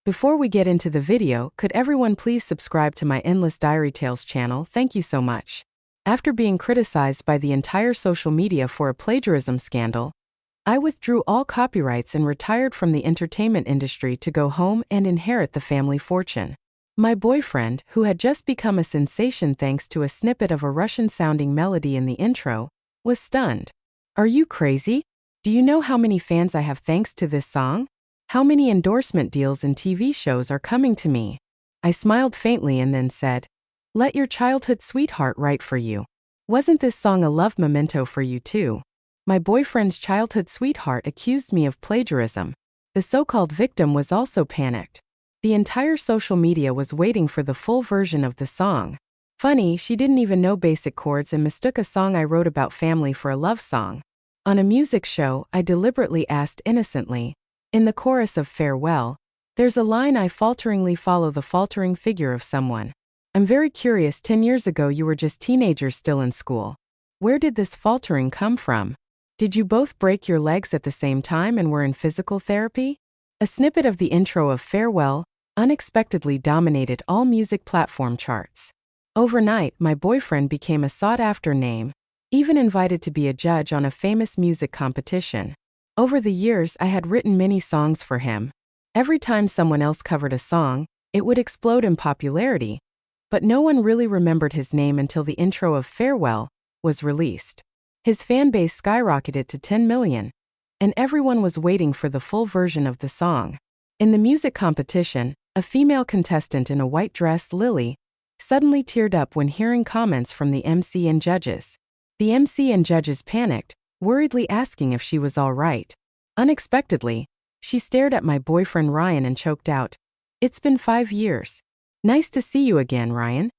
Before we get into the video, could everyone please subscribe to my Endless Diary Tales channel? Thank you so much. After being criticized by the entire social media for a plagiarism scandal, I withdrew all copyrights and retired from the entertainment industry to go home and inherit the family fortune. My boyfriend, who had just become a sensation thanks to a snippet of a Russian-sounding melody in the intro, was stunned. Are you crazy? Do you know how many fans I have thanks to this song? How many endorsement deals and TV shows are coming to me? I smiled faintly and then said, "Let your childhood sweetheart write for you. Wasn't this song a love memento for you too?" My boyfriend's childhood sweetheart accused me of plagiarism. The so-called victim was also panicked. The entire social media was waiting for the full version of the song. Funny, she didn't even know basic chords and mistook a song I wrote about family for a love song. On a music show, I deliberately asked innocently, in the chorus of Farewell, there's a line I falteringly follow the faltering figure of someone. I'm very curious, 10 years ago you were just teenagers still in school. Where did this faltering come from? Did you both break your legs at the same time and were in physical therapy? A snippet of the intro of Farewell unexpectedly dominated all music platform charts. Overnight, my boyfriend became a sought-after name, even invited to be a judge on a famous music competition. Over the years, I had written many songs for him. Every time someone else covered a song, it would explode in popularity, but no one really remembered his name until the intro of Farewell was released. His fan base skyrocketed to 10 million, and everyone was waiting for the full version of the song. In the music competition, a female contestant in a white dress, Lily, suddenly teared up when hearing comments from the MC and judges. The MC and judges panicked, worriedly asking if she was all right. Unexpectedly, she stared at my boyfriend Ryan and choked out, "It's been 5 years. Nice to see you again, Ryan."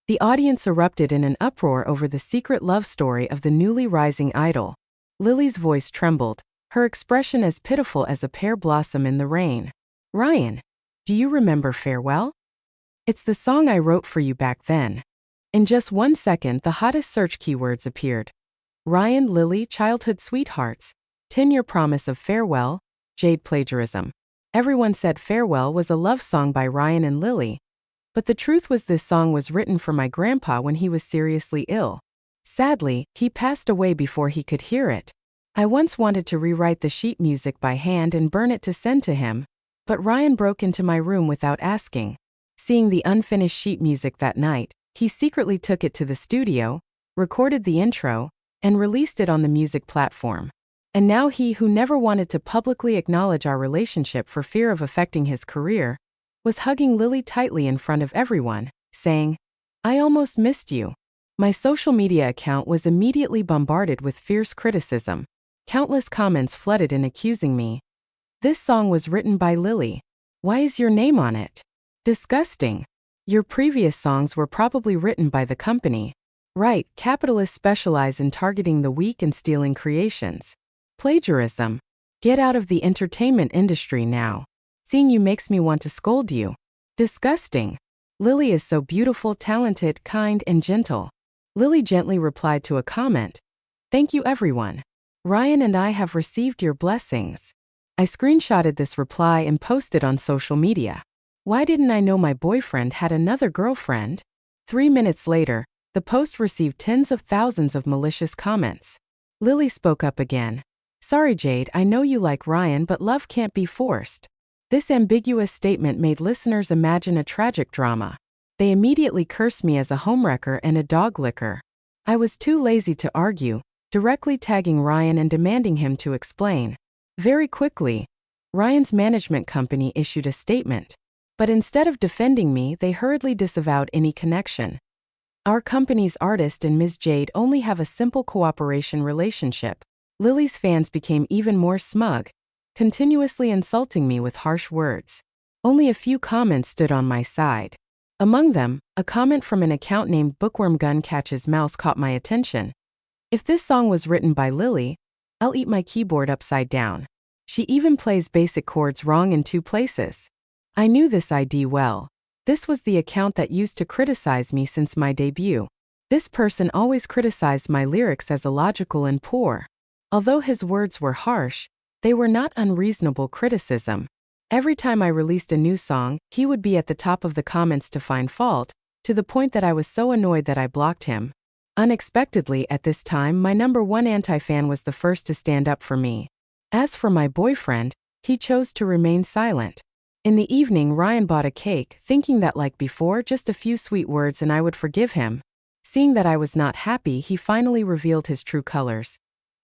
The audience erupted in an uproar over the secret love story of the newly rising idol. Lily's voice trembled, her expression as pitiful as a pear blossom in the rain. "Ryan, do you remember Farewell? It's the song I wrote for you back then." In just 1 second, the hottest search keywords appeared. Ryan, Lily, childhood sweethearts, 10-year promise of Farewell, Jade plagiarism. Everyone said Farewell was a love song by Ryan and Lily, but the truth was this song was written for my grandpa when he was seriously ill. Sadly, he passed away before he could hear it. I once wanted to rewrite the sheet music by hand and burn it to send to him, but Ryan broke into my room without asking. Seeing the unfinished sheet music that night, he secretly took it to the studio, recorded the intro, and released it on the music platform. And now he, who never wanted to publicly acknowledge our relationship for fear of affecting his career, was hugging Lily tightly in front of everyone, saying, "I almost missed you." My social media account was immediately bombarded with fierce criticism. Countless comments flooded in accusing me. "This song was written by Lily. Why is your name on it? Disgusting. Your previous songs were probably written by the company. Right, capitalists specialize in targeting the weak and stealing creations. Plagiarism. Get out of the entertainment industry now. Seeing you makes me want to scold you. Disgusting. Lily is so beautiful, talented, kind, and gentle." Lily gently replied to a comment, "Thank you everyone. Ryan and I have received your blessings." I screenshotted this reply and posted on social media. Why didn't I know my boyfriend had another girlfriend? 3 minutes later, the post received tens of thousands of malicious comments. Lily spoke up again. "Sorry Jade, I know you like Ryan, but love can't be forced." This ambiguous statement made listeners imagine a tragic drama. They immediately cursed me as a homewrecker and a dog licker. I was too lazy to argue, directly tagging Ryan and demanding him to explain. Very quickly, Ryan's management company issued a statement. But instead of defending me, they hurriedly disavowed any connection. Our company's artist and Ms. Jade only have a simple cooperation relationship. Lily's fans became even more smug, continuously insulting me with harsh words. Only a few comments stood on my side. Among them, a comment from an account named Bookworm Gun Catches Mouse caught my attention. "If this song was written by Lily, I'll eat my keyboard upside down. She even plays basic chords wrong in 2 places." I knew this ID well. This was the account that used to criticize me since my debut. This person always criticized my lyrics as illogical and poor. Although his words were harsh, they were not unreasonable criticism. Every time I released a new song, he would be at the top of the comments to find fault, to the point that I was so annoyed that I blocked him. Unexpectedly, at this time, my number one anti-fan was the first to stand up for me. As for my boyfriend, he chose to remain silent. In the evening, Ryan bought a cake, thinking that like before, just a few sweet words and I would forgive him. Seeing that I was not happy, he finally revealed his true colors.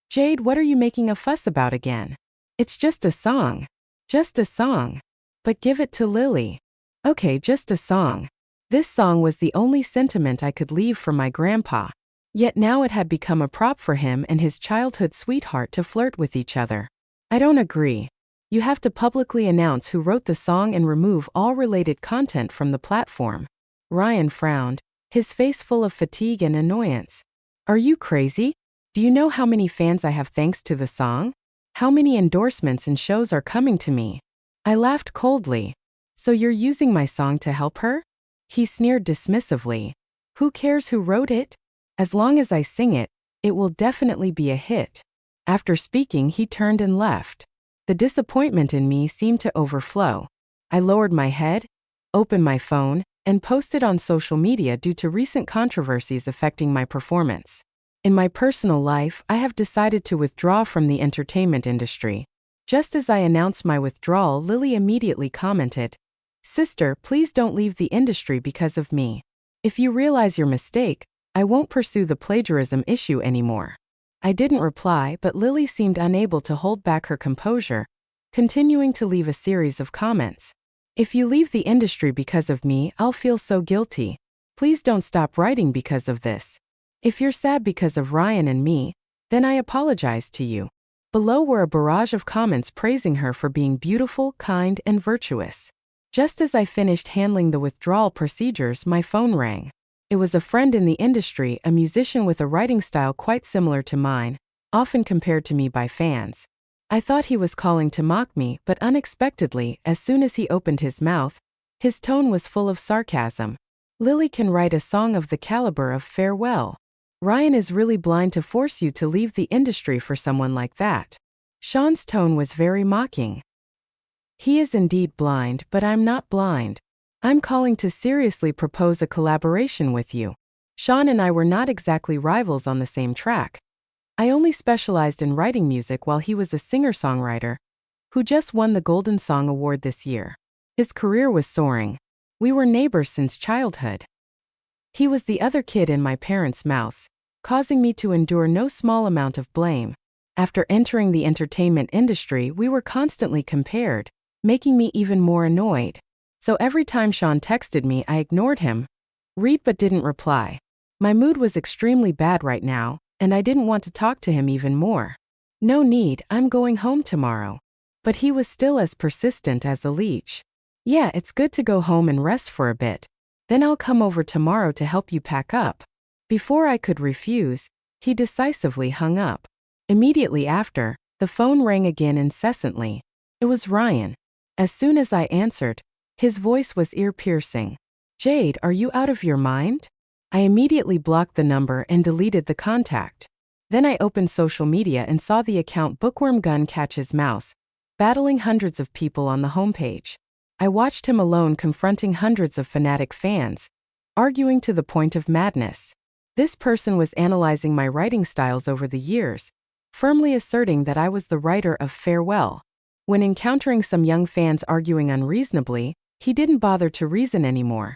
"Jade, what are you making a fuss about again? It's just a song. Just a song. But give it to Lily." "Okay, just a song." This song was the only sentiment I could leave for my grandpa. Yet now it had become a prop for him and his childhood sweetheart to flirt with each other. I don't agree. You have to publicly announce who wrote the song and remove all related content from the platform. Ryan frowned, his face full of fatigue and annoyance. "Are you crazy? Do you know how many fans I have thanks to the song? How many endorsements and shows are coming to me?" I laughed coldly. "So you're using my song to help her?" He sneered dismissively. "Who cares who wrote it? As long as I sing it, it will definitely be a hit." After speaking, he turned and left. The disappointment in me seemed to overflow. I lowered my head, opened my phone, and posted on social media due to recent controversies affecting my performance. In my personal life, I have decided to withdraw from the entertainment industry. Just as I announced my withdrawal, Lily immediately commented, "Sister, please don't leave the industry because of me. If you realize your mistake, I won't pursue the plagiarism issue anymore." I didn't reply, but Lily seemed unable to hold back her composure, continuing to leave a series of comments. "If you leave the industry because of me, I'll feel so guilty. Please don't stop writing because of this. If you're sad because of Ryan and me, then I apologize to you." Below were a barrage of comments praising her for being beautiful, kind, and virtuous. Just as I finished handling the withdrawal procedures, my phone rang. It was a friend in the industry, a musician with a writing style quite similar to mine, often compared to me by fans. I thought he was calling to mock me, but unexpectedly, as soon as he opened his mouth, his tone was full of sarcasm. "Lily can write a song of the caliber of Farewell. Ryan is really blind to force you to leave the industry for someone like that." Sean's tone was very mocking. "He is indeed blind, but I'm not blind. I'm calling to seriously propose a collaboration with you." Sean and I were not exactly rivals on the same track. I only specialized in writing music while he was a singer-songwriter who just won the Golden Song Award this year. His career was soaring. We were neighbors since childhood. He was the other kid in my parents' mouths, causing me to endure no small amount of blame. After entering the entertainment industry, we were constantly compared, making me even more annoyed. So every time Sean texted me, I ignored him, read but didn't reply. My mood was extremely bad right now, and I didn't want to talk to him even more. "No need, I'm going home tomorrow." But he was still as persistent as a leech. "Yeah, it's good to go home and rest for a bit. Then I'll come over tomorrow to help you pack up." Before I could refuse, he decisively hung up. Immediately after, the phone rang again incessantly. It was Ryan. As soon as I answered, his voice was ear-piercing. "Jade, are you out of your mind?" I immediately blocked the number and deleted the contact. Then I opened social media and saw the account Bookworm Gun catch his mouse, battling hundreds of people on the homepage. I watched him alone confronting hundreds of fanatic fans, arguing to the point of madness. This person was analyzing my writing styles over the years, firmly asserting that I was the writer of Farewell. When encountering some young fans arguing unreasonably, he didn't bother to reason anymore,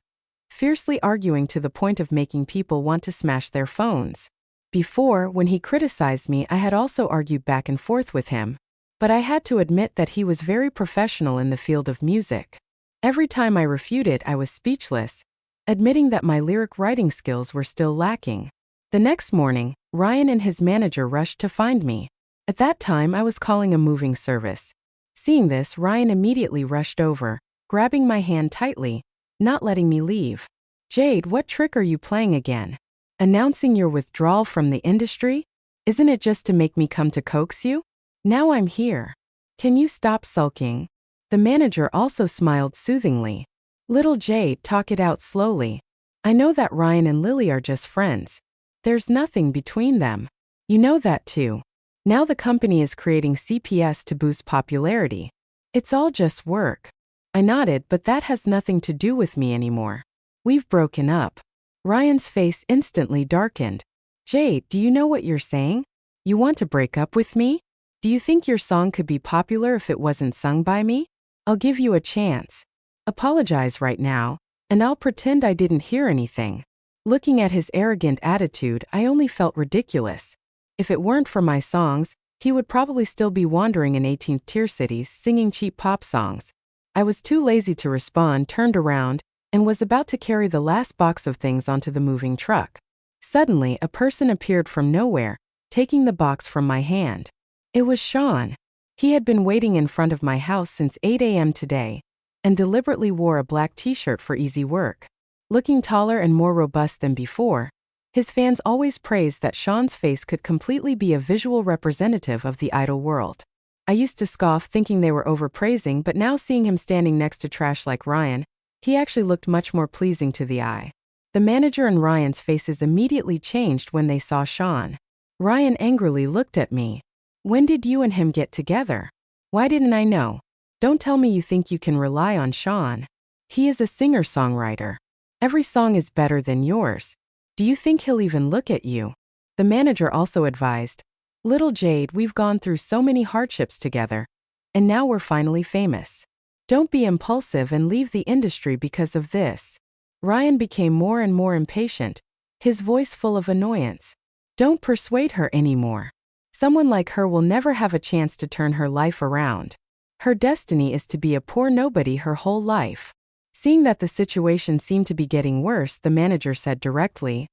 fiercely arguing to the point of making people want to smash their phones. Before, when he criticized me, I had also argued back and forth with him, but I had to admit that he was very professional in the field of music. Every time I refuted, I was speechless, admitting that my lyric writing skills were still lacking. The next morning, Ryan and his manager rushed to find me. At that time, I was calling a moving service. Seeing this, Ryan immediately rushed over, grabbing my hand tightly, not letting me leave. "Jade, what trick are you playing again? Announcing your withdrawal from the industry? Isn't it just to make me come to coax you? Now I'm here. Can you stop sulking?" The manager also smiled soothingly. "Little Jade, talk it out slowly. I know that Ryan and Lily are just friends. There's nothing between them. You know that too. Now the company is creating CPS to boost popularity. It's all just work. I nodded, but that has nothing to do with me anymore. We've broken up. Ryan's face instantly darkened. Jade, do you know what you're saying? You want to break up with me? Do you think your song could be popular if it wasn't sung by me? I'll give you a chance. Apologize right now, and I'll pretend I didn't hear anything. Looking at his arrogant attitude, I only felt ridiculous. If it weren't for my songs, he would probably still be wandering in 18th-tier cities singing cheap pop songs. I was too lazy to respond, turned around, and was about to carry the last box of things onto the moving truck. Suddenly, a person appeared from nowhere, taking the box from my hand. It was Sean. He had been waiting in front of my house since 8 a.m. today, and deliberately wore a black t-shirt for easy work. Looking taller and more robust than before, his fans always praised that Sean's face could completely be a visual representative of the idol world. I used to scoff thinking they were overpraising, but now seeing him standing next to trash like Ryan, he actually looked much more pleasing to the eye. The manager and Ryan's faces immediately changed when they saw Sean. Ryan angrily looked at me. When did you and him get together? Why didn't I know? Don't tell me you think you can rely on Sean. He is a singer-songwriter. Every song is better than yours. Do you think he'll even look at you? The manager also advised, Little Jade, we've gone through so many hardships together, and now we're finally famous. Don't be impulsive and leave the industry because of this. Ryan became more and more impatient, his voice full of annoyance. Don't persuade her anymore. Someone like her will never have a chance to turn her life around. Her destiny is to be a poor nobody her whole life. Seeing that the situation seemed to be getting worse, the manager said directly,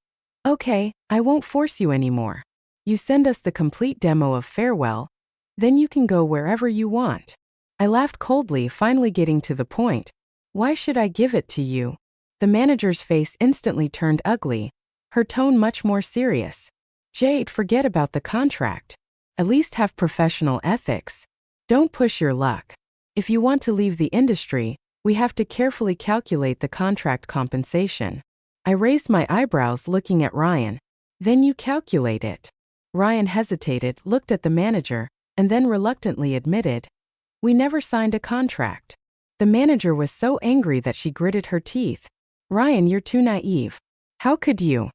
Okay, I won't force you anymore. You send us the complete demo of Farewell, then you can go wherever you want. I laughed coldly, finally getting to the point. Why should I give it to you? The manager's face instantly turned ugly, her tone much more serious. Jade, forget about the contract. At least have professional ethics. Don't push your luck. If you want to leave the industry, we have to carefully calculate the contract compensation. I raised my eyebrows looking at Ryan. Then you calculate it. Ryan hesitated, looked at the manager, and then reluctantly admitted, We never signed a contract. The manager was so angry that she gritted her teeth. Ryan, you're too naive. How could you?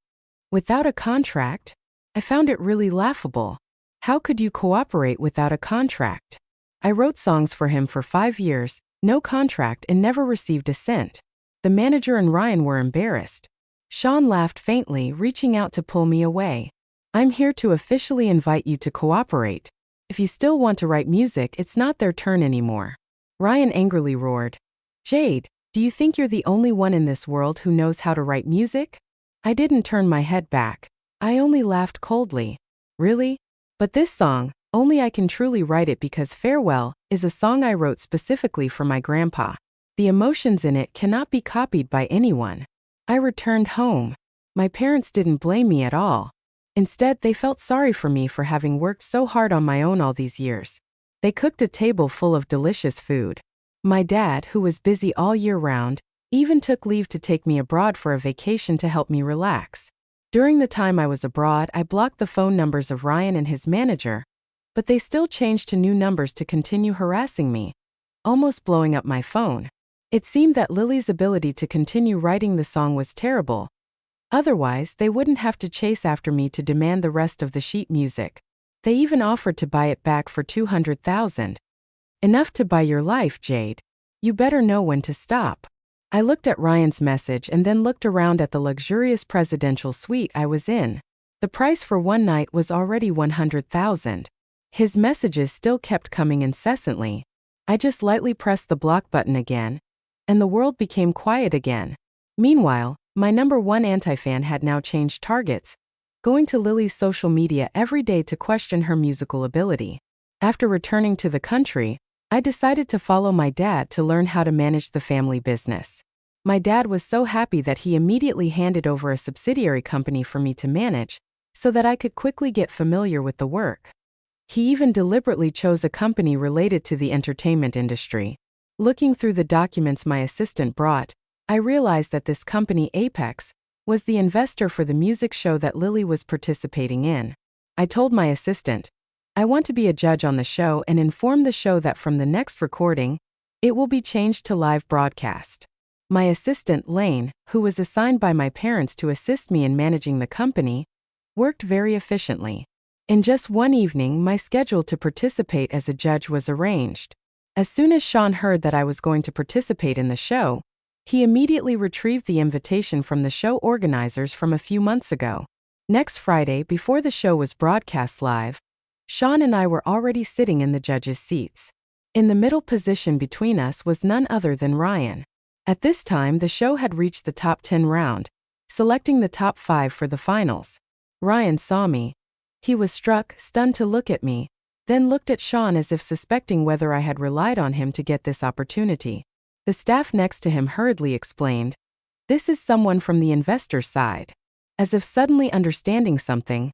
Without a contract? I found it really laughable. How could you cooperate without a contract? I wrote songs for him for 5 years, no contract, and never received a cent. The manager and Ryan were embarrassed. Sean laughed faintly, reaching out to pull me away. I'm here to officially invite you to cooperate. If you still want to write music, it's not their turn anymore. Ryan angrily roared. Jade, do you think you're the only one in this world who knows how to write music? I didn't turn my head back. I only laughed coldly. Really? But this song, only I can truly write it because Farewell is a song I wrote specifically for my grandpa. The emotions in it cannot be copied by anyone. I returned home. My parents didn't blame me at all. Instead, they felt sorry for me for having worked so hard on my own all these years. They cooked a table full of delicious food. My dad, who was busy all year round, even took leave to take me abroad for a vacation to help me relax. During the time I was abroad, I blocked the phone numbers of Ryan and his manager, but they still changed to new numbers to continue harassing me, almost blowing up my phone. It seemed that Lily's ability to continue writing the song was terrible. Otherwise, they wouldn't have to chase after me to demand the rest of the sheet music. They even offered to buy it back for $200,000. Enough to buy your life, Jade. You better know when to stop. I looked at Ryan's message and then looked around at the luxurious presidential suite I was in. The price for one night was already $100,000. His messages still kept coming incessantly. I just lightly pressed the block button again, and the world became quiet again. Meanwhile, my #1 anti-fan had now changed targets, going to Lily's social media every day to question her musical ability. After returning to the country, I decided to follow my dad to learn how to manage the family business. My dad was so happy that he immediately handed over a subsidiary company for me to manage, so that I could quickly get familiar with the work. He even deliberately chose a company related to the entertainment industry. Looking through the documents my assistant brought, I realized that this company, Apex, was the investor for the music show that Lily was participating in. I told my assistant, I want to be a judge on the show and inform the show that from the next recording, it will be changed to live broadcast. My assistant, Lane, who was assigned by my parents to assist me in managing the company, worked very efficiently. In just one evening, my schedule to participate as a judge was arranged. As soon as Sean heard that I was going to participate in the show, he immediately retrieved the invitation from the show organizers from a few months ago. Next Friday, before the show was broadcast live, Sean and I were already sitting in the judges' seats. In the middle position between us was none other than Ryan. At this time, the show had reached the top 10 round, selecting the top 5 for the finals. Ryan saw me. He was struck, stunned to look at me, then looked at Sean as if suspecting whether I had relied on him to get this opportunity. The staff next to him hurriedly explained, "This is someone from the investor's side." As if suddenly understanding something,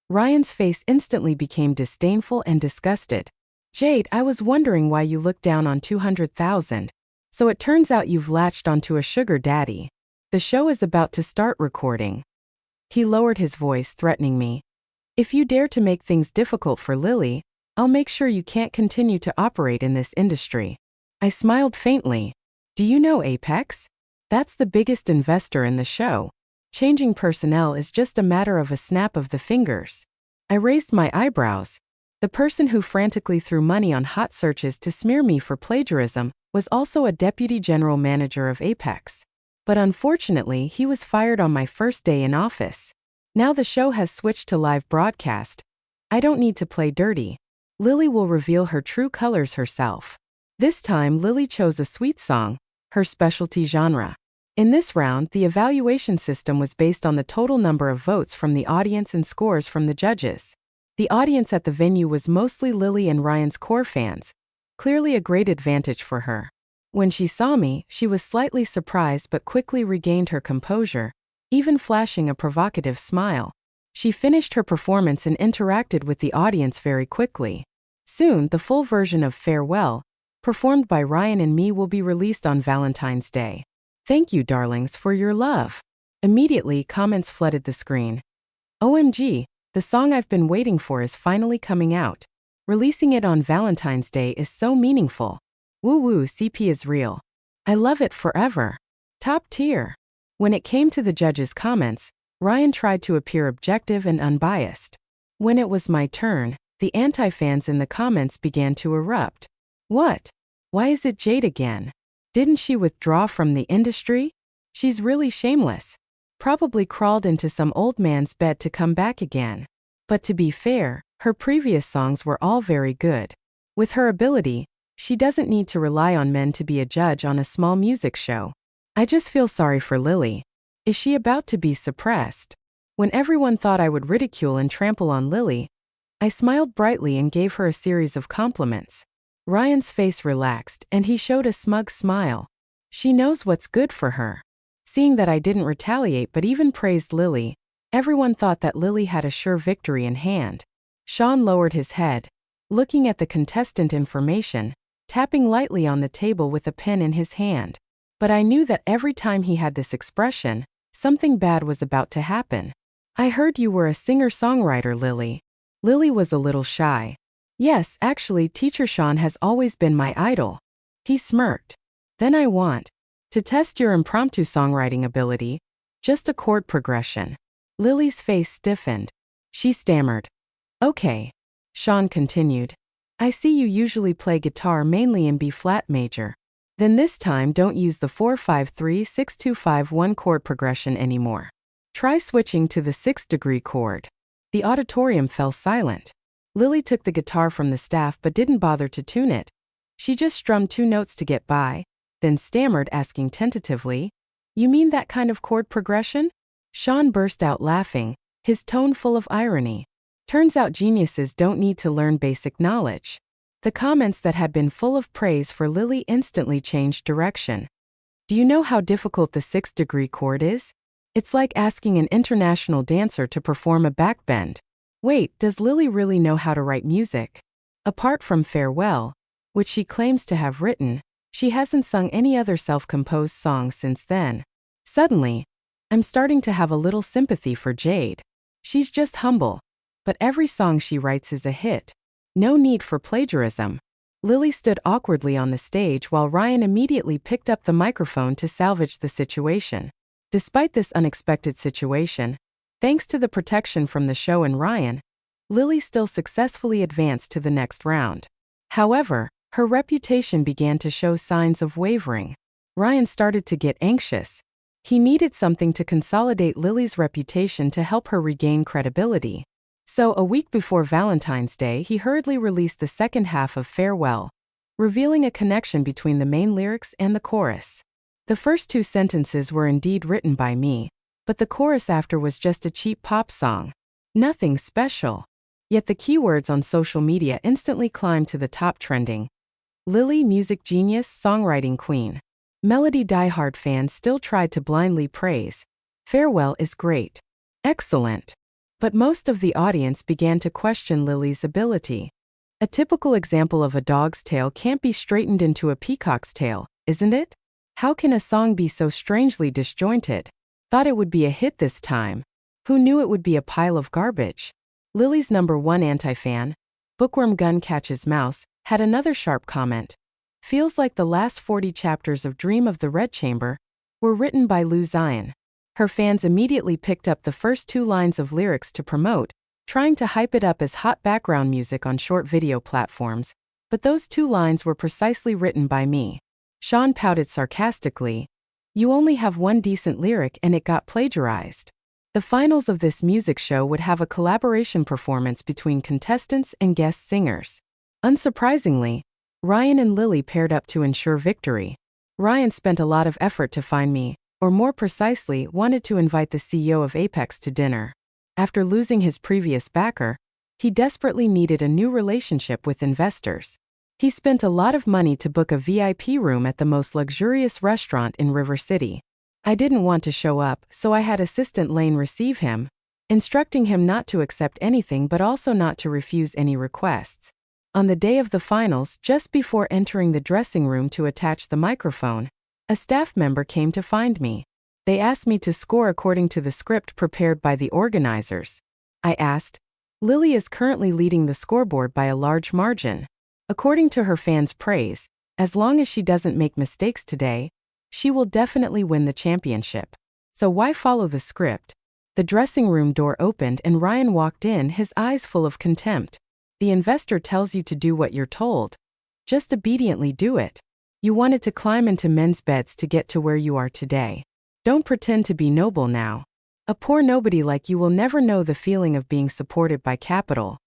Ryan's face instantly became disdainful and disgusted. "Jade, I was wondering why you looked down on 200,000. So it turns out you've latched onto a sugar daddy. The show is about to start recording." He lowered his voice, threatening me. "If you dare to make things difficult for Lily, I'll make sure you can't continue to operate in this industry." I smiled faintly. "Do you know Apex? That's the biggest investor in the show. Changing personnel is just a matter of a snap of the fingers." I raised my eyebrows. The person who frantically threw money on hot searches to smear me for plagiarism was also a deputy general manager of Apex. But unfortunately, he was fired on my first day in office. Now the show has switched to live broadcast. I don't need to play dirty. Lily will reveal her true colors herself. This time, Lily chose a sweet song, her specialty genre. In this round, the evaluation system was based on the total number of votes from the audience and scores from the judges. The audience at the venue was mostly Lily and Ryan's core fans, clearly a great advantage for her. When she saw me, she was slightly surprised but quickly regained her composure, even flashing a provocative smile. She finished her performance and interacted with the audience very quickly. Soon, the full version of Farewell, performed by Ryan and me, will be released on Valentine's Day. "Thank you, darlings, for your love." Immediately, comments flooded the screen. "OMG, the song I've been waiting for is finally coming out. Releasing it on Valentine's Day is so meaningful. Woo woo, CP is real. I love it forever. Top tier." When it came to the judges' comments, Ryan tried to appear objective and unbiased. When it was my turn, the anti-fans in the comments began to erupt. "What? Why is it Jade again? Didn't she withdraw from the industry? She's really shameless. Probably crawled into some old man's bed to come back again." But to be fair, her previous songs were all very good. With her ability, she doesn't need to rely on men to be a judge on a small music show. I just feel sorry for Lily. Is she about to be suppressed? When everyone thought I would ridicule and trample on Lily, I smiled brightly and gave her a series of compliments. Ryan's face relaxed and he showed a smug smile. She knows what's good for her. Seeing that I didn't retaliate but even praised Lily, everyone thought that Lily had a sure victory in hand. Sean lowered his head, looking at the contestant information, tapping lightly on the table with a pen in his hand. But I knew that every time he had this expression, something bad was about to happen. "I heard you were a singer-songwriter, Lily." Lily was a little shy. "Yes, actually, Teacher Sean has always been my idol." He smirked. "Then I want to test your impromptu songwriting ability. Just a chord progression." Lily's face stiffened. She stammered. "Okay." Sean continued. "I see you usually play guitar mainly in B-flat major. Then this time don't use the 4-5-3-6-2-5-1 chord progression anymore. Try switching to the 6th-degree chord." The auditorium fell silent. Lily took the guitar from the staff but didn't bother to tune it. She just strummed 2 notes to get by, then stammered, asking tentatively, "You mean that kind of chord progression?" Sean burst out laughing, his tone full of irony. Turns out geniuses don't need to learn basic knowledge. The comments that had been full of praise for Lily instantly changed direction. "Do you know how difficult the 6th-degree chord is? It's like asking an international dancer to perform a backbend. Wait, does Lily really know how to write music? Apart from Farewell, which she claims to have written, she hasn't sung any other self-composed songs since then." Suddenly, I'm starting to have a little sympathy for Jade. She's just humble, but every song she writes is a hit. No need for plagiarism. Lily stood awkwardly on the stage while Ryan immediately picked up the microphone to salvage the situation. Despite this unexpected situation, thanks to the protection from the show and Ryan, Lily still successfully advanced to the next round. However, her reputation began to show signs of wavering. Ryan started to get anxious. He needed something to consolidate Lily's reputation to help her regain credibility. So a week before Valentine's Day, he hurriedly released the second half of Farewell, revealing a connection between the main lyrics and the chorus. The first two sentences were indeed written by me, but the chorus after was just a cheap pop song. Nothing special. Yet the keywords on social media instantly climbed to the top trending. Lily, music genius, songwriting queen. Melody diehard fans still tried to blindly praise. Farewell is great. Excellent. But most of the audience began to question Lily's ability. A typical example of a dog's tail can't be straightened into a peacock's tail, isn't it? How can a song be so strangely disjointed? Thought it would be a hit this time. Who knew it would be a pile of garbage? Lily's #1 anti-fan, Bookworm Gun Catches Mouse, had another sharp comment. Feels like the last 40 chapters of Dream of the Red Chamber were written by Lou Zion. Her fans immediately picked up the first 2 lines of lyrics to promote, trying to hype it up as hot background music on short video platforms, but those 2 lines were precisely written by me. Sean pouted sarcastically, "You only have one decent lyric and it got plagiarized." The finals of this music show would have a collaboration performance between contestants and guest singers. Unsurprisingly, Ryan and Lily paired up to ensure victory. Ryan spent a lot of effort to find me, or more precisely, wanted to invite the CEO of Apex to dinner. After losing his previous backer, he desperately needed a new relationship with investors. He spent a lot of money to book a VIP room at the most luxurious restaurant in River City. I didn't want to show up, so I had assistant Lane receive him, instructing him not to accept anything but also not to refuse any requests. On the day of the finals, just before entering the dressing room to attach the microphone, a staff member came to find me. They asked me to score according to the script prepared by the organizers. I asked, Lily is currently leading the scoreboard by a large margin. According to her fans' praise, as long as she doesn't make mistakes today, she will definitely win the championship. So why follow the script? The dressing room door opened and Ryan walked in, his eyes full of contempt. The investor tells you to do what you're told. Just obediently do it. You wanted to climb into men's beds to get to where you are today. Don't pretend to be noble now. A poor nobody like you will never know the feeling of being supported by capital.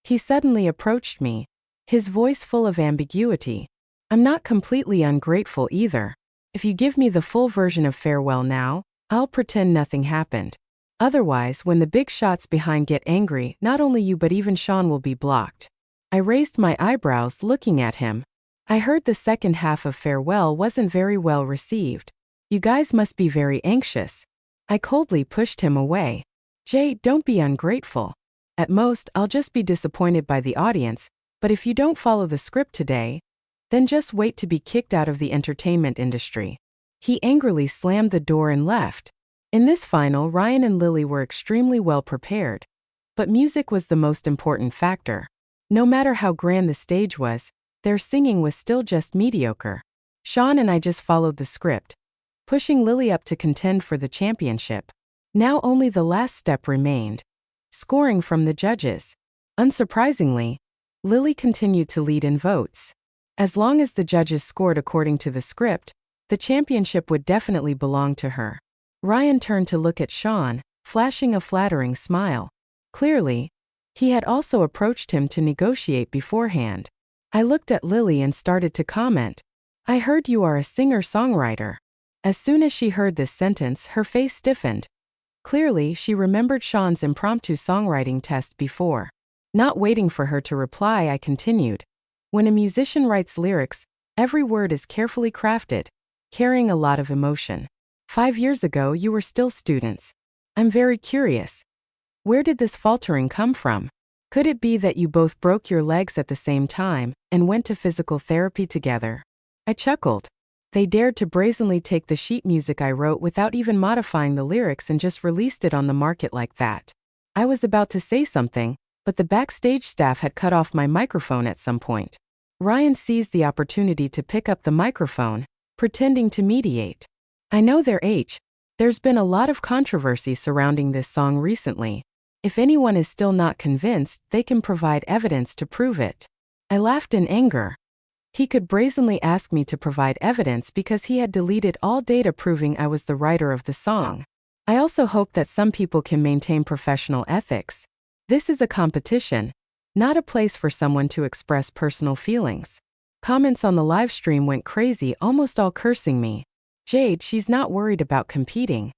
He suddenly approached me, his voice full of ambiguity. I'm not completely ungrateful either. If you give me the full version of Farewell now, I'll pretend nothing happened. Otherwise, when the big shots behind get angry, not only you but even Sean will be blocked. I raised my eyebrows looking at him. I heard the second half of Farewell wasn't very well received. You guys must be very anxious. I coldly pushed him away. Jay, don't be ungrateful. At most, I'll just be disappointed by the audience, but if you don't follow the script today, then just wait to be kicked out of the entertainment industry. He angrily slammed the door and left. In this final, Ryan and Lily were extremely well prepared, but music was the most important factor. No matter how grand the stage was, their singing was still just mediocre. Sean and I just followed the script, pushing Lily up to contend for the championship. Now only the last step remained: scoring from the judges. Unsurprisingly, Lily continued to lead in votes. As long as the judges scored according to the script, the championship would definitely belong to her. Ryan turned to look at Sean, flashing a flattering smile. Clearly, he had also approached him to negotiate beforehand. I looked at Lily and started to comment. I heard you are a singer-songwriter. As soon as she heard this sentence, her face stiffened. Clearly, she remembered Sean's impromptu songwriting test before. Not waiting for her to reply, I continued. When a musician writes lyrics, every word is carefully crafted, carrying a lot of emotion. 5 years ago, you were still students. I'm very curious. Where did this faltering come from? Could it be that you both broke your legs at the same time and went to physical therapy together? I chuckled. They dared to brazenly take the sheet music I wrote without even modifying the lyrics and just released it on the market like that. I was about to say something, but the backstage staff had cut off my microphone at some point. Ryan seized the opportunity to pick up the microphone, pretending to mediate. I know there's been a lot of controversy surrounding this song recently. If anyone is still not convinced, they can provide evidence to prove it. I laughed in anger. He could brazenly ask me to provide evidence because he had deleted all data proving I was the writer of the song. I also hope that some people can maintain professional ethics. This is a competition, not a place for someone to express personal feelings. Comments on the live stream went crazy, almost all cursing me. Jade, she's not worried about competing.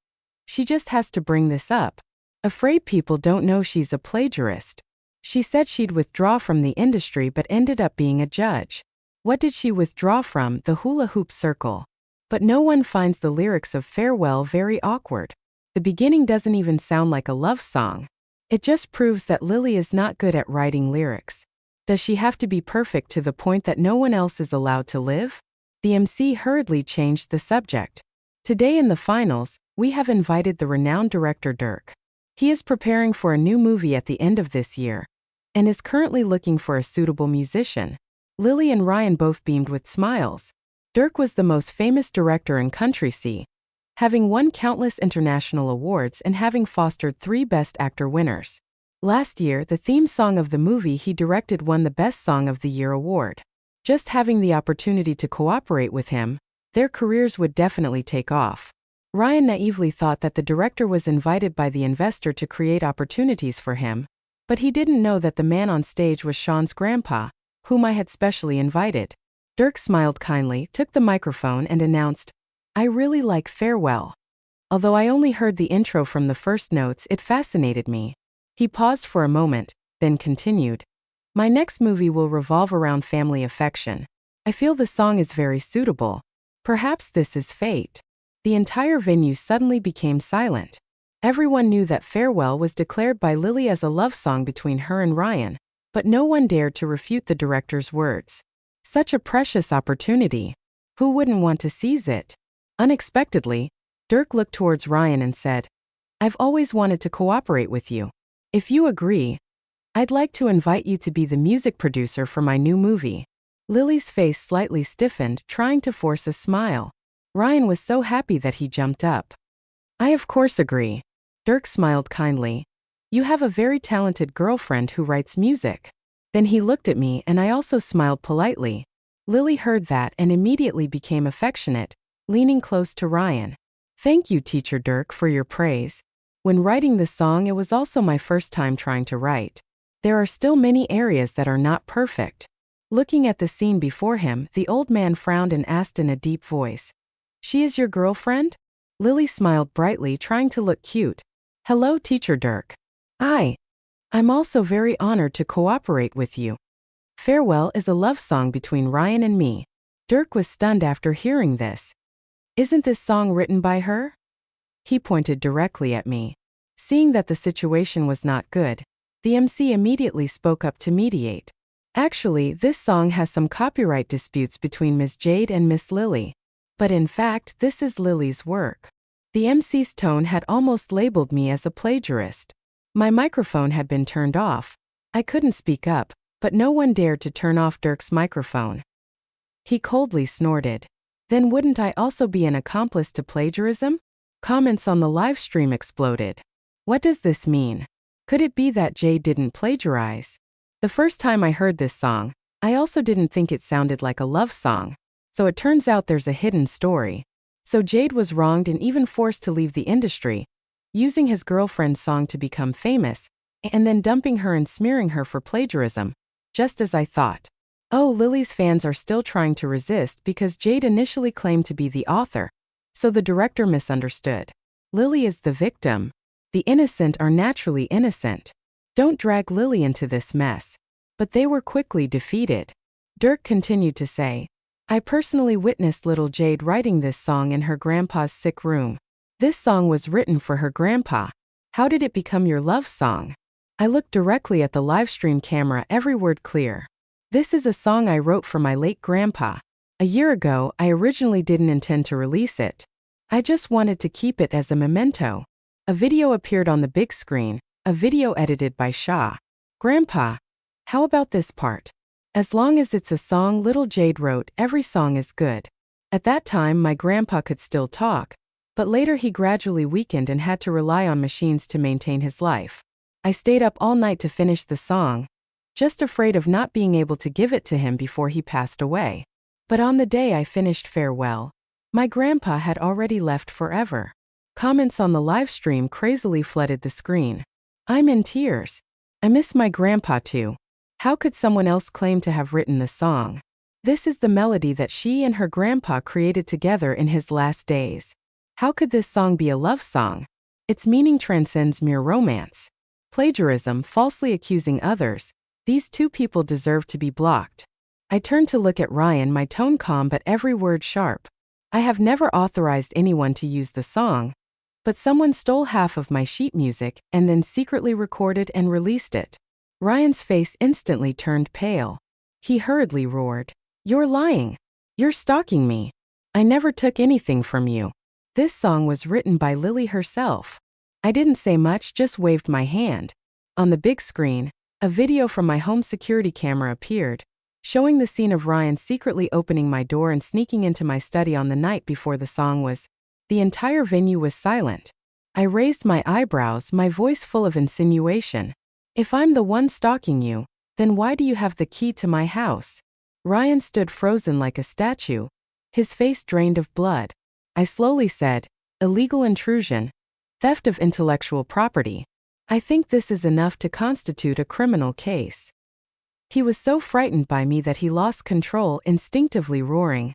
She just has to bring this up. Afraid people don't know she's a plagiarist. She said she'd withdraw from the industry but ended up being a judge. What did she withdraw from? The hula hoop circle. But no one finds the lyrics of Farewell very awkward. The beginning doesn't even sound like a love song. It just proves that Lily is not good at writing lyrics. Does she have to be perfect to the point that no one else is allowed to live? The MC hurriedly changed the subject. Today in the finals, we have invited the renowned director Dirk. He is preparing for a new movie at the end of this year, and is currently looking for a suitable musician. Lily and Ryan both beamed with smiles. Dirk was the most famous director in country C, having won countless international awards and having fostered 3 Best Actor winners. Last year, the theme song of the movie he directed won the Best Song of the Year award. Just having the opportunity to cooperate with him, their careers would definitely take off. Ryan naively thought that the director was invited by the investor to create opportunities for him, but he didn't know that the man on stage was Sean's grandpa, whom I had specially invited. Dirk smiled kindly, took the microphone and announced, "I really like Farewell. Although I only heard the intro from the first notes, it fascinated me." He paused for a moment, then continued, "My next movie will revolve around family affection. I feel the song is very suitable. Perhaps this is fate." The entire venue suddenly became silent. Everyone knew that Farewell was declared by Lily as a love song between her and Ryan, but no one dared to refute the director's words. Such a precious opportunity. Who wouldn't want to seize it? Unexpectedly, Dirk looked towards Ryan and said, "I've always wanted to cooperate with you. If you agree, I'd like to invite you to be the music producer for my new movie." Lily's face slightly stiffened, trying to force a smile. Ryan was so happy that he jumped up. "I of course agree." Dirk smiled kindly. "You have a very talented girlfriend who writes music." Then he looked at me and I also smiled politely. Lily heard that and immediately became affectionate, leaning close to Ryan. "Thank you, Teacher Dirk, for your praise. When writing the song, it was also my first time trying to write. There are still many areas that are not perfect." Looking at the scene before him, the old man frowned and asked in a deep voice, "She is your girlfriend?" Lily smiled brightly, trying to look cute. "Hello, Teacher Dirk. I'm also very honored to cooperate with you. Farewell is a love song between Ryan and me." Dirk was stunned after hearing this. "Isn't this song written by her?" He pointed directly at me. Seeing that the situation was not good, the MC immediately spoke up to mediate. "Actually, this song has some copyright disputes between Ms. Jade and Miss Lily. But in fact, this is Lily's work." The MC's tone had almost labeled me as a plagiarist. My microphone had been turned off. I couldn't speak up, but no one dared to turn off Dirk's microphone. He coldly snorted. "Then wouldn't I also be an accomplice to plagiarism?" Comments on the live stream exploded. What does this mean? Could it be that Jade didn't plagiarize? The first time I heard this song, I also didn't think it sounded like a love song. So it turns out there's a hidden story. So Jade was wronged and even forced to leave the industry, using his girlfriend's song to become famous, and then dumping her and smearing her for plagiarism, just as I thought. Oh, Lily's fans are still trying to resist because Jade initially claimed to be the author, so the director misunderstood. Lily is the victim. The innocent are naturally innocent. Don't drag Lily into this mess. But they were quickly defeated. Dirk continued to say, "I personally witnessed little Jade writing this song in her grandpa's sick room. This song was written for her grandpa. How did it become your love song?" I looked directly at the livestream camera, every word clear. "This is a song I wrote for my late grandpa. A year ago, I originally didn't intend to release it. I just wanted to keep it as a memento." A video appeared on the big screen, a video edited by Shah. Grandpa, how about this part? As long as it's a song little Jade wrote, every song is good. At that time, my grandpa could still talk, but later he gradually weakened and had to rely on machines to maintain his life. I stayed up all night to finish the song, just afraid of not being able to give it to him before he passed away. But on the day I finished farewell, my grandpa had already left forever. Comments on the live stream crazily flooded the screen. I'm in tears. I miss my grandpa too. How could someone else claim to have written the song? This is the melody that she and her grandpa created together in his last days. How could this song be a love song? Its meaning transcends mere romance. Plagiarism, falsely accusing others. These two people deserve to be blocked. I turned to look at Ryan, my tone calm but every word sharp. I have never authorized anyone to use the song, but someone stole half of my sheet music and then secretly recorded and released it. Ryan's face instantly turned pale. He hurriedly roared, "You're lying. You're stalking me. I never took anything from you." This song was written by Lily herself. I didn't say much, just waved my hand. On the big screen, a video from my home security camera appeared, showing the scene of Ryan secretly opening my door and sneaking into my study on the night before the song was. The entire venue was silent. I raised my eyebrows, my voice full of insinuation. "If I'm the one stalking you, then why do you have the key to my house?" Ryan stood frozen like a statue, his face drained of blood. I slowly said, "Illegal intrusion, theft of intellectual property. I think this is enough to constitute a criminal case." He was so frightened by me that he lost control, instinctively roaring,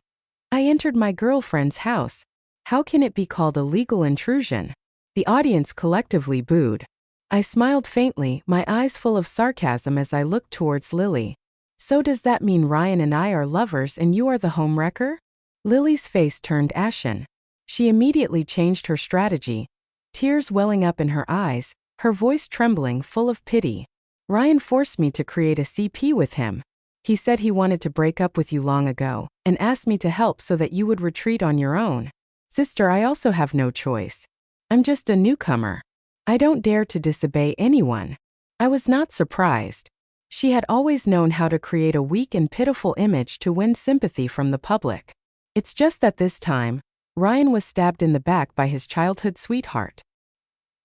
"I entered my girlfriend's house. How can it be called illegal intrusion?" The audience collectively booed. I smiled faintly, my eyes full of sarcasm as I looked towards Lily. "So does that mean Ryan and I are lovers and you are the homewrecker?" Lily's face turned ashen. She immediately changed her strategy, tears welling up in her eyes, her voice trembling, full of pity. "Ryan forced me to create a CP with him. He said he wanted to break up with you long ago, and asked me to help so that you would retreat on your own. Sister, I also have no choice. I'm just a newcomer. I don't dare to disobey anyone." I was not surprised. She had always known how to create a weak and pitiful image to win sympathy from the public. It's just that this time, Ryan was stabbed in the back by his childhood sweetheart.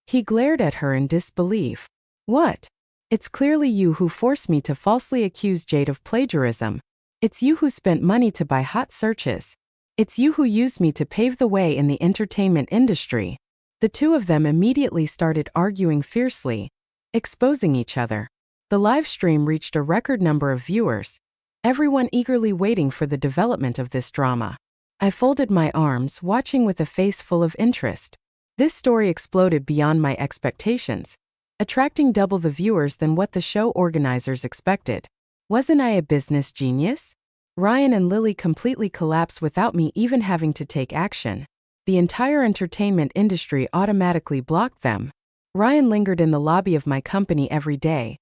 He glared at her in disbelief. "What? It's clearly you who forced me to falsely accuse Jade of plagiarism. It's you who spent money to buy hot searches. It's you who used me to pave the way in the entertainment industry." The two of them immediately started arguing fiercely, exposing each other. The live stream reached a record number of viewers, everyone eagerly waiting for the development of this drama. I folded my arms, watching with a face full of interest. This story exploded beyond my expectations, attracting double the viewers than what the show organizers expected. Wasn't I a business genius? Ryan and Lily completely collapsed without me even having to take action. The entire entertainment industry automatically blocked them. Ryan lingered in the lobby of my company every day,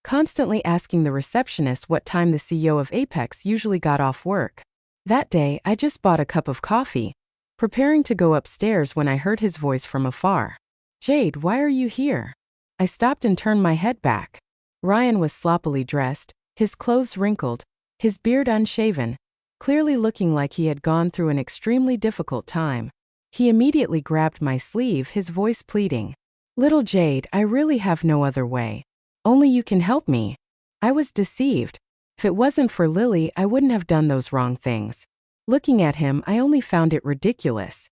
constantly asking the receptionist what time the CEO of Apex usually got off work. That day, I just bought a cup of coffee, preparing to go upstairs when I heard his voice from afar. "Jade, why are you here?" I stopped and turned my head back. Ryan was sloppily dressed, his clothes wrinkled, his beard unshaven, clearly looking like he had gone through an extremely difficult time. He immediately grabbed my sleeve, his voice pleading, "Little Jade, I really have no other way. Only you can help me." I was deceived. If it wasn't for Lily, I wouldn't have done those wrong things. Looking at him, I only found it ridiculous.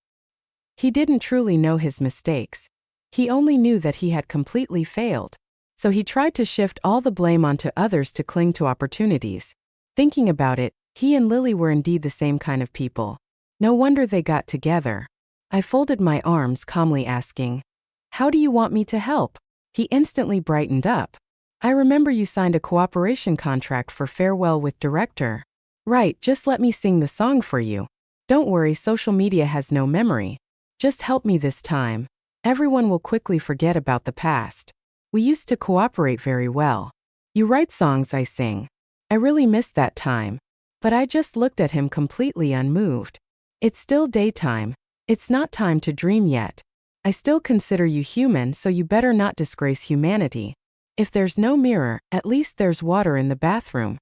He didn't truly know his mistakes. He only knew that he had completely failed. So he tried to shift all the blame onto others to cling to opportunities. Thinking about it, he and Lily were indeed the same kind of people. No wonder they got together. I folded my arms, calmly asking, "How do you want me to help?" He instantly brightened up. "I remember you signed a cooperation contract for Farewell with Director." "Right, just let me sing the song for you. Don't worry, social media has no memory. Just help me this time. Everyone will quickly forget about the past. We used to cooperate very well. You write songs, I sing. I really missed that time." But I just looked at him completely unmoved. "It's still daytime. It's not time to dream yet. I still consider you human, so you better not disgrace humanity." If there's no mirror, at least there's water in the bathroom.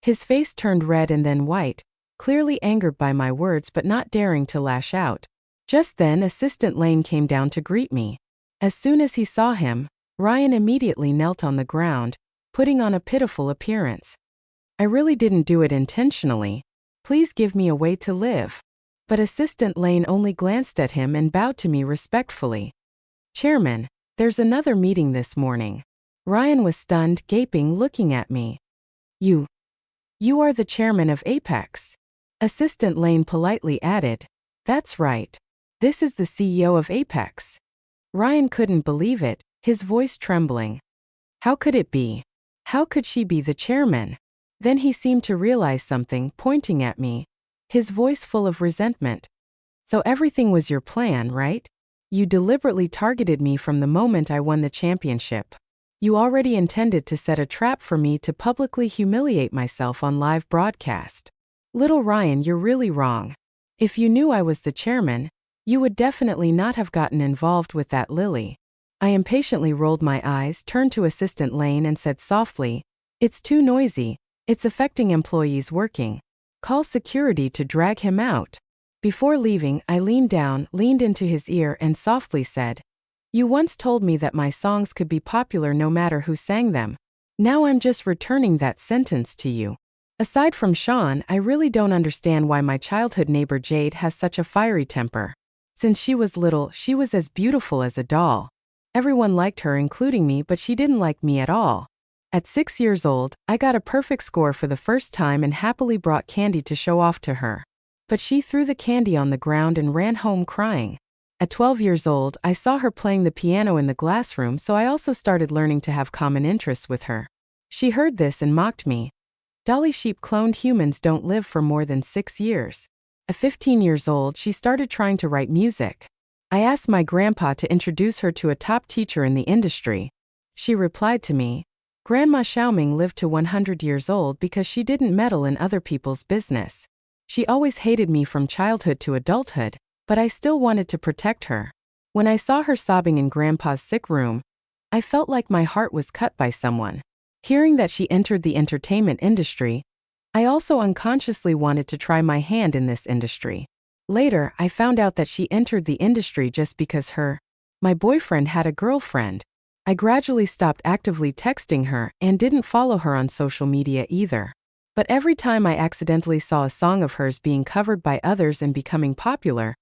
His face turned red and then white, clearly angered by my words but not daring to lash out. Just then Assistant Lane came down to greet me. As soon as he saw him, Ryan immediately knelt on the ground, putting on a pitiful appearance. I really didn't do it intentionally. Please give me a way to live. But Assistant Lane only glanced at him and bowed to me respectfully. Chairman, there's another meeting this morning. Ryan was stunned, gaping, looking at me. You are the chairman of Apex. Assistant Lane politely added, That's right. This is the CEO of Apex. Ryan couldn't believe it, his voice trembling. How could it be? How could she be the chairman? Then he seemed to realize something, pointing at me, his voice full of resentment. So everything was your plan, right? You deliberately targeted me from the moment I won the championship. You already intended to set a trap for me to publicly humiliate myself on live broadcast. Little Ryan, you're really wrong. If you knew I was the chairman, you would definitely not have gotten involved with that Lily. I impatiently rolled my eyes, turned to Assistant Lane and said softly, It's too noisy. It's affecting employees working. Call security to drag him out. Before leaving, I leaned down, leaned into his ear and softly said, You once told me that my songs could be popular no matter who sang them. Now I'm just returning that sentence to you. Aside from Sean, I really don't understand why my childhood neighbor Jade has such a fiery temper. Since she was little, she was as beautiful as a doll. Everyone liked her, including me, but she didn't like me at all. At 6 years old, I got a perfect score for the first time and happily brought candy to show off to her. But she threw the candy on the ground and ran home crying. At 12 years old, I saw her playing the piano in the classroom, so I also started learning to have common interests with her. She heard this and mocked me. Dolly sheep cloned humans don't live for more than 6 years. At 15 years old, she started trying to write music. I asked my grandpa to introduce her to a top teacher in the industry. She replied to me, Grandma Xiaoming lived to 100 years old because she didn't meddle in other people's business. She always hated me from childhood to adulthood, but I still wanted to protect her. When I saw her sobbing in Grandpa's sick room, I felt like my heart was cut by someone. Hearing that she entered the entertainment industry, I also unconsciously wanted to try my hand in this industry. Later, I found out that she entered the industry just because my boyfriend had a girlfriend. I gradually stopped actively texting her and didn't follow her on social media either. But every time I accidentally saw a song of hers being covered by others and becoming popular,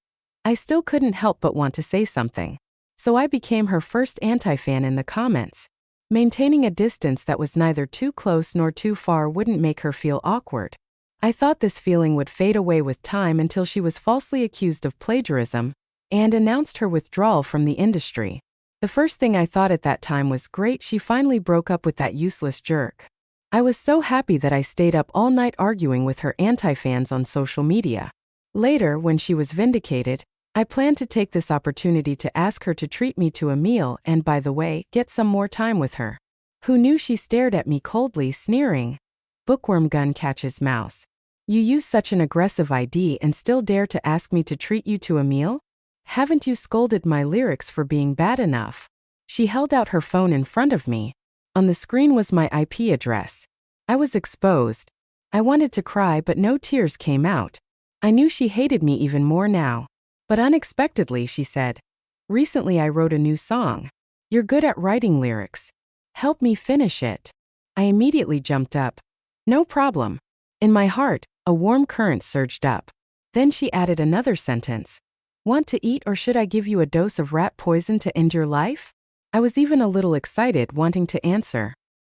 I still couldn't help but want to say something. So I became her first anti-fan in the comments. Maintaining a distance that was neither too close nor too far wouldn't make her feel awkward. I thought this feeling would fade away with time until she was falsely accused of plagiarism and announced her withdrawal from the industry. The first thing I thought at that time was, great, she finally broke up with that useless jerk. I was so happy that I stayed up all night arguing with her anti-fans on social media. Later, when she was vindicated, I planned to take this opportunity to ask her to treat me to a meal and, by the way, get some more time with her. Who knew? She stared at me coldly, sneering. Bookworm gun catches mouse. You use such an aggressive ID and still dare to ask me to treat you to a meal? Haven't you scolded my lyrics for being bad enough? She held out her phone in front of me. On the screen was my IP address. I was exposed. I wanted to cry, but no tears came out. I knew she hated me even more now. But unexpectedly, she said, Recently I wrote a new song. You're good at writing lyrics. Help me finish it. I immediately jumped up. No problem. In my heart, a warm current surged up. Then she added another sentence. Want to eat, or should I give you a dose of rat poison to end your life? I was even a little excited, wanting to answer,